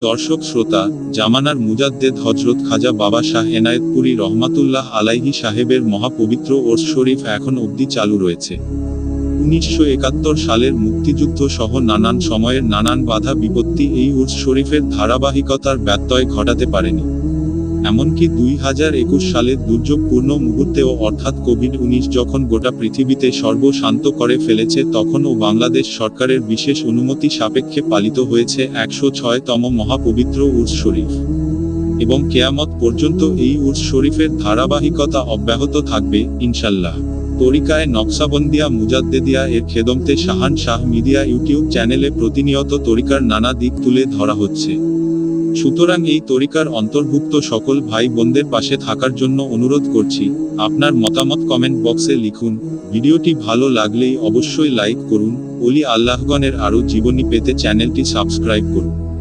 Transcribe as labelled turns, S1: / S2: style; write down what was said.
S1: দর্শক শ্রোতা, জামানার মুজাদ্দেদ হজরত খাজা বাবা শাহ এনায়েতপুরী রহমাতুল্লাহ আলাইহি সাহেবের মহাপবিত্র ওরস শরীফ এখন অবধি চালু রয়েছে। 1971 সালের মুক্তিযুদ্ধ সহ নানান সময়ের নানান বাধা বিপত্তি এই উরস শরীফের ধারাবাহিকতার ব্যত্যয় ঘটাতে পারেনি। এমনকি 2021 সালের দুর্যোগপূর্ণ মুহূর্তেও অর্থাৎ কোভিড-19 যখন গোটা পৃথিবীতে সর্বশান্ত করে ফেলেছে তখনও বাংলাদেশ সরকারের বিশেষ অনুমতি সাপেক্ষে পালিত হয়েছে 106তম মহাপবিত্র উরস শরীফ। এবং কেয়ামত পর্যন্ত এই উরস শরীফের ধারাবাহিকতা অব্যাহত থাকবে ইনশাল্লাহ। তরিকায়ে নকশাবন্দিয়া মুজাদ্দেদিয়া এর খেদমতে শাহান শাহ মিডিয়া ইউটিউব চ্যানেলে প্রতিনিয়ত তরিকার নানা দিক তুলে ধরা হচ্ছে। সুতরাং এই তরিকার অন্তর্ভুক্ত সকল ভাই বোনদের পাশে থাকার জন্য অনুরোধ করছি। আপনার মতামত কমেন্ট বক্সে লিখুন। ভিডিওটি ভালো লাগলেই অবশ্যই লাইক করুন। ওলি আল্লাহগণের আরও জীবনী পেতে চ্যানেলটি সাবস্ক্রাইব করুন।